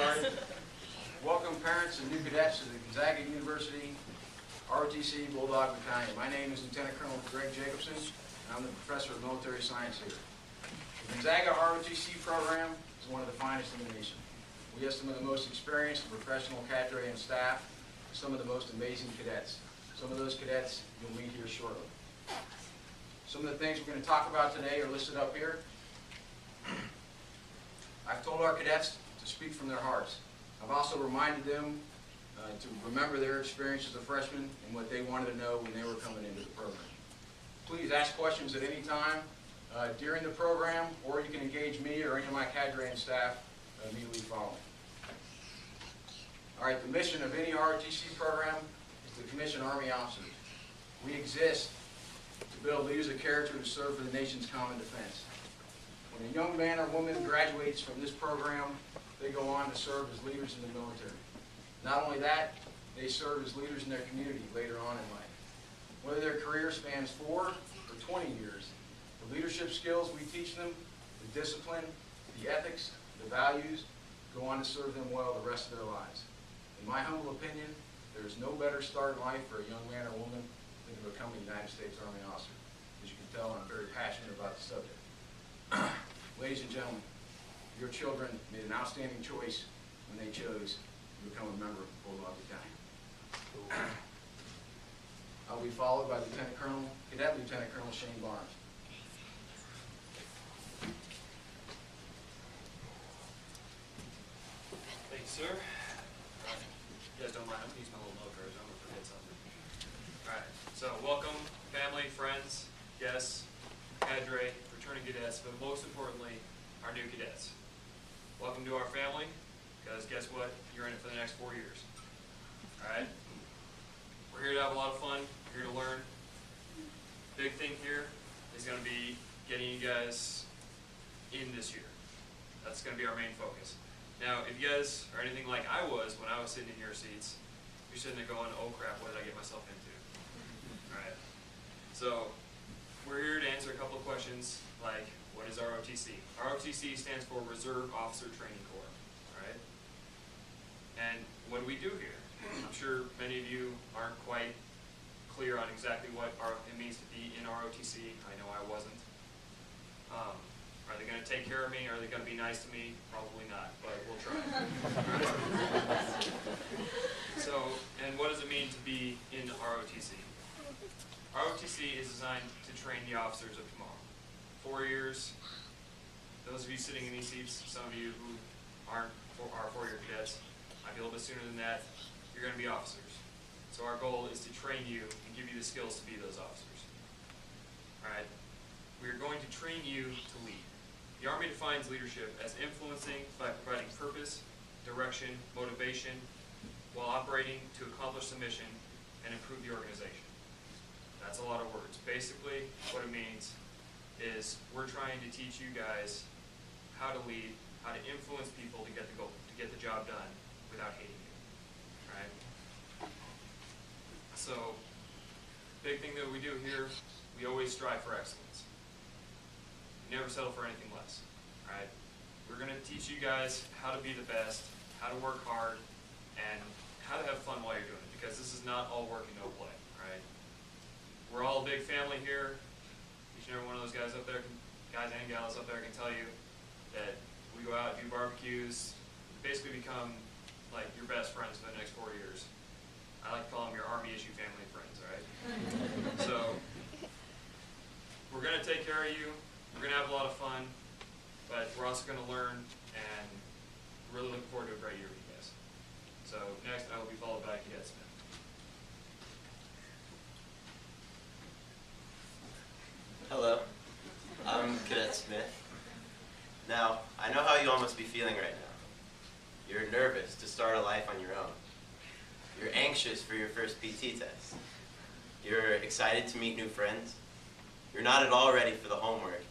started. Welcome parents and new cadets to the Gonzaga University ROTC Bulldog Battalion. My name is Lieutenant Colonel Greg Jacobson, and I'm the Professor of Military Science here. The Gonzaga ROTC program is one of the finest in the nation. We have some of the most experienced and professional cadre and staff, some of the most amazing cadets. Some of those cadets you'll meet here shortly. Some of the things we're going to talk about today are listed up here. I've told our cadets to speak from their hearts. I've also reminded them to remember their experience as a freshman and what they wanted to know when they were coming into the program. Please ask questions at any time during the program, or you can engage me or any of my cadre and staff immediately following. All right, the mission of any ROTC program is to commission Army officers. We exist to build leaders of character to serve for the nation's common defense. When a young man or woman graduates from this program, they go on to serve as leaders in the military. Not only that, they serve as leaders in their community later on in life. Whether their career spans 4 or 20 years, the leadership skills we teach them, the discipline, the ethics, the values, go on to serve them well the rest of their lives. In my humble opinion, there is no better start in life for a young man or woman than to become a United States Army officer. As you can tell, I'm very passionate about the subject. Ladies and gentlemen, your children made an outstanding choice when they chose to become a member of the Bulldog Battalion. I'll be followed by Cadet Lieutenant Colonel Shane Barnes. Thank you, sir. You guys don't mind, I'm going to use my little note cards. I'm going to forget something. Alright, so welcome, family, friends, guests, cadre, returning cadets, but most importantly, our new cadets. Welcome to our family, because guess what? You're in it for the next 4 years. Alright? We're here to have a lot of fun. We're here to learn. Big thing here is going to be getting you guys in this year. That's going to be our main focus. Now, if you guys are anything like I was when I was sitting in your seats, you're sitting there going, oh crap, what did I get myself into? Alright. So, we're here to answer a couple of questions like, what is ROTC? ROTC stands for Reserve Officer Training Corps. Alright? And what do we do here? I'm sure many of you aren't quite clear on exactly what it means to be in ROTC. I know I wasn't. Are they going to take care of me? Are they going to be nice to me? Probably not, but we'll try. So, and what does it mean to be in ROTC? ROTC is designed to train the officers of tomorrow. 4 years. Those of you sitting in these seats, some of you who are 4-year cadets, might be a little bit sooner than that, you're going to be officers. So our goal is to train you and give you the skills to be those officers. Alright? We are going to train you to lead. The Army defines leadership as influencing by providing purpose, direction, motivation, while operating to accomplish the mission and improve the organization. That's a lot of words. Basically, what it means is we're trying to teach you guys how to lead, how to influence people to get the goal, to get the job done without hating you. Right? So, big thing that we do here, we always strive for excellence. Never settle for anything less. Right? We're going to teach you guys how to be the best, how to work hard, and how to have fun while you're doing it, because this is not all work and no play. Right? We're all a big family here. Each and every one of those guys up there, guys and gals up there, can tell you that we go out and do barbecues, basically become like your best friends for the next 4 years. I like to call them your Army issue family friends. Right? So we're going to take care of you. We're going to have a lot of fun, but we're also going to learn, and really looking forward to a great year with you guys. So next, I will be followed by Cadet Smith. Hello, I'm Cadet Smith. Now, I know how you all must be feeling right now. You're nervous to start a life on your own. You're anxious for your first PT test. You're excited to meet new friends. You're not at all ready for the homework.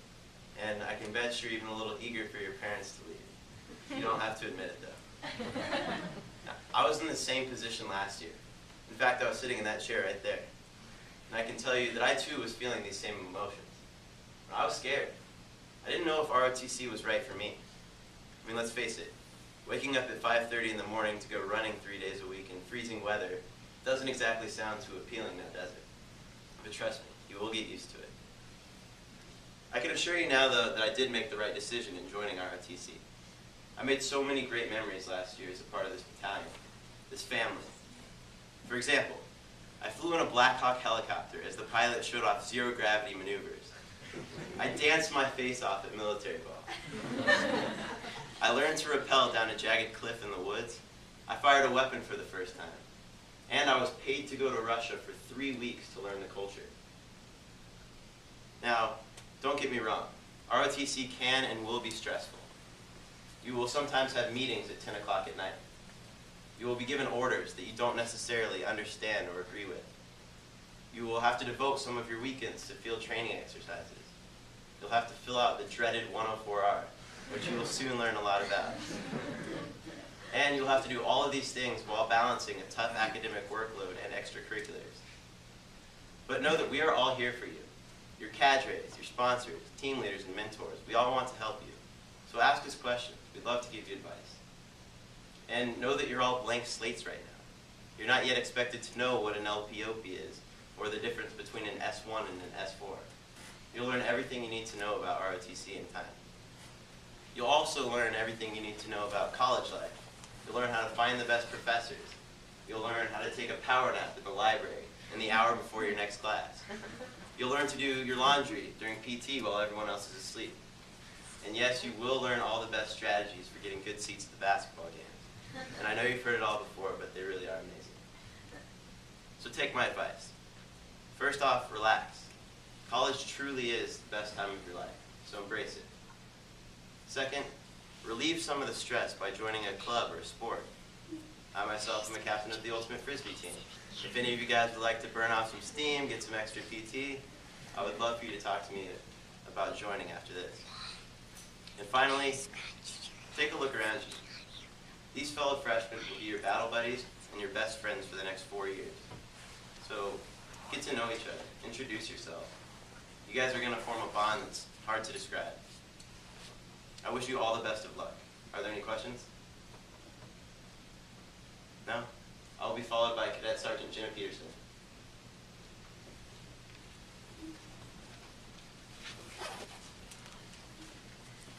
And I can bet you're even a little eager for your parents to leave. You don't have to admit it, though. Now, I was in the same position last year. In fact, I was sitting in that chair right there. And I can tell you that I, too, was feeling these same emotions. I was scared. I didn't know if ROTC was right for me. I mean, let's face it. Waking up at 5:30 in the morning to go running 3 days a week in freezing weather doesn't exactly sound too appealing now, does it? But trust me, you will get used to it. I can assure you now, though, that I did make the right decision in joining ROTC. I made so many great memories last year as a part of this battalion, this family. For example, I flew in a Black Hawk helicopter as the pilot showed off zero-gravity maneuvers. I danced my face off at military ball. I learned to rappel down a jagged cliff in the woods. I fired a weapon for the first time. And I was paid to go to Russia for 3 weeks to learn the culture. Now, don't get me wrong. ROTC can and will be stressful. You will sometimes have meetings at 10 o'clock at night. You will be given orders that you don't necessarily understand or agree with. You will have to devote some of your weekends to field training exercises. You'll have to fill out the dreaded 104R, which you will soon learn a lot about. And you'll have to do all of these things while balancing a tough academic workload and extracurriculars. But know that we are all here for you. Your cadres, your sponsors, team leaders, and mentors. We all want to help you. So ask us questions. We'd love to give you advice. And know that you're all blank slates right now. You're not yet expected to know what an LPOP is, or the difference between an S1 and an S4. You'll learn everything you need to know about ROTC in time. You'll also learn everything you need to know about college life. You'll learn how to find the best professors. You'll learn how to take a power nap in the library in the hour before your next class. You'll learn to do your laundry during PT while everyone else is asleep. And yes, you will learn all the best strategies for getting good seats at the basketball games. And I know you've heard it all before, but they really are amazing. So take my advice. First off, relax. College truly is the best time of your life, so embrace it. Second, relieve some of the stress by joining a club or a sport. I myself am a captain of the Ultimate Frisbee team. If any of you guys would like to burn off some steam, get some extra PT, I would love for you to talk to me about joining after this. And finally, take a look around you. These fellow freshmen will be your battle buddies and your best friends for the next 4 years. So get to know each other, introduce yourself. You guys are going to form a bond that's hard to describe. I wish you all the best of luck. Are there any questions? No? I'll be followed by Cadet Sergeant Jenna Peterson.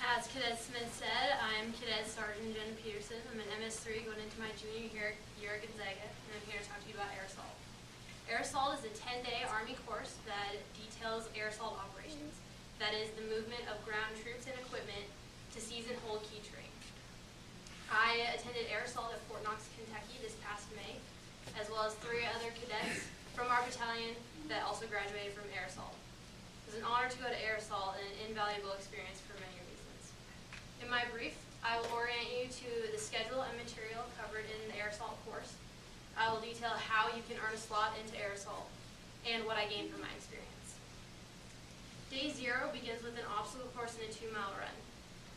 As Cadet Smith said, I'm Cadet Sergeant Jenna Peterson. I'm an MS3 going into my junior year at Gonzaga, and I'm here to talk to you about air assault. Air assault is a 10-day Army course that details air assault operations. That is the movement of ground troops and equipment to seize and hold key terrain. I attended air assault at Fort Knox, Kentucky this past May, as well as 3 other cadets from our battalion that also graduated from air assault. It was an honor to go to air assault and an invaluable experience for many reasons. In my brief, I will orient you to the schedule and material covered in the air assault course. I will detail how you can earn a slot into air assault and what I gained from my experience. Day 0 begins with an obstacle course and a 2-mile run.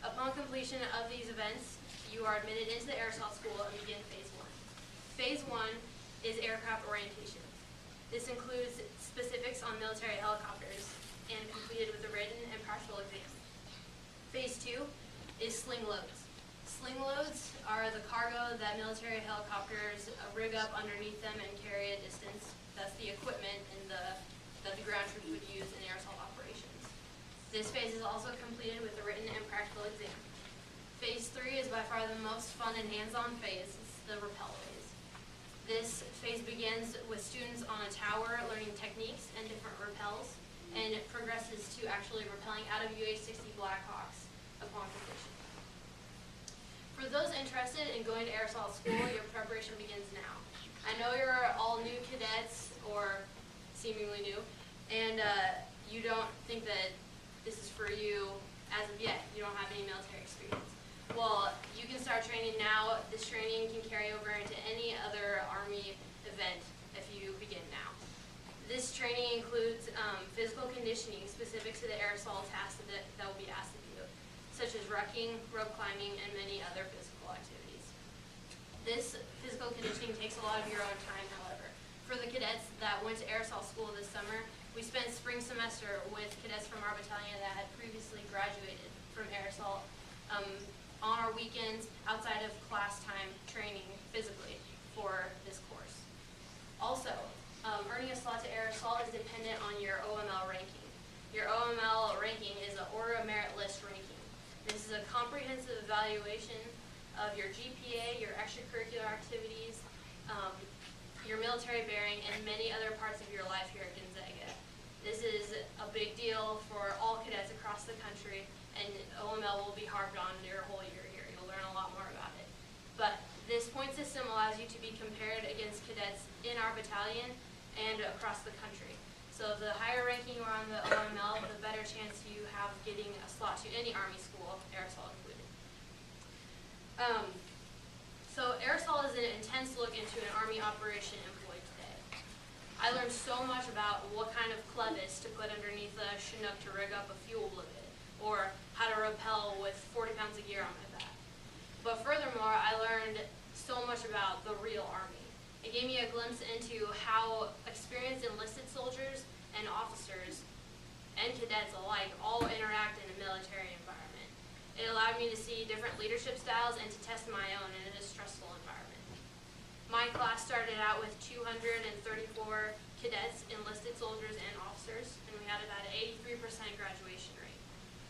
Upon completion of these events, you are admitted into the air assault school and begin Phase 1. Phase 1 is aircraft orientation. This includes specifics on military helicopters and completed with a written and practical exam. Phase 2 is sling loads. Sling loads are the cargo that military helicopters rig up underneath them and carry a distance. That's the equipment that the ground troops would use in air assault operations. This phase is also completed with a written and practical exam. Phase 3 is by far the most fun and hands-on phase. It's the rappel phase. This phase begins with students on a tower learning techniques and different rappels, and it progresses to actually rappelling out of UH-60 Blackhawks upon completion. For those interested in going to air assault school, your preparation begins now. I know you're all new cadets, or seemingly new, and you don't think that this is for you as of yet. You don't have any military experience. Well, you can start training now. This training can carry over into any other Army event if you begin now. This training includes physical conditioning specific to the air assault tasks that will be asked of you, such as rucking, rope climbing, and many other physical activities. This physical conditioning takes a lot of your own time, however. For the cadets that went to air assault school this summer, we spent spring semester with cadets from our battalion that had previously graduated from air assault on our weekends, outside of class time, training physically for this course. Also, earning a slot to aerosol is dependent on your OML ranking. Your OML ranking is an Order of Merit List ranking. This is a comprehensive evaluation of your GPA, your extracurricular activities, your military bearing, and many other parts of your life here at Gonzaga. This is a big deal for all cadets across the country, and OML will be harped on your whole year here. You'll learn a lot more about it. But this point system allows you to be compared against cadets in our battalion and across the country. So the higher ranking you are on the OML, the better chance you have getting a slot to any Army school, aerosol included. So aerosol is an intense look into an Army operation employed today. I learned so much about what kind of clevis to put underneath a Chinook to rig up a fuel blivet, or how to rappel with 40 pounds of gear on my back. But furthermore, I learned so much about the real Army. It gave me a glimpse into how experienced enlisted soldiers and officers and cadets alike all interact in a military environment. It allowed me to see different leadership styles and to test my own in a stressful environment. My class started out with 234 cadets, enlisted soldiers, and officers, and we had about an 83% graduation rate.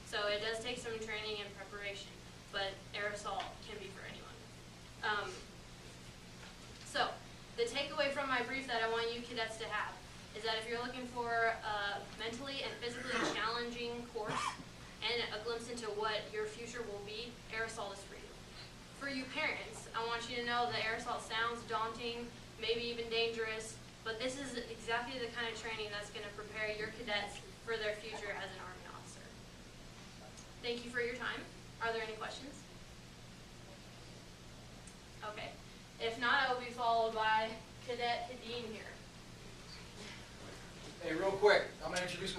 So it does take some training and preparation, but aerosol can be for anyone. So the takeaway from my brief that I want you cadets to have is that if you're looking for a mentally and physically challenging course and a glimpse into what your future will be, aerosol is for you. For you parents, I want you to know that aerosol sounds daunting, maybe even dangerous, but this is exactly the kind of training that's going to prepare your cadets for their future as an Army officer. Thank you for your time. Are there any questions? Okay. If not, I will be followed by Cadet Hadeen here. Hey, real quick, I'm going to introduce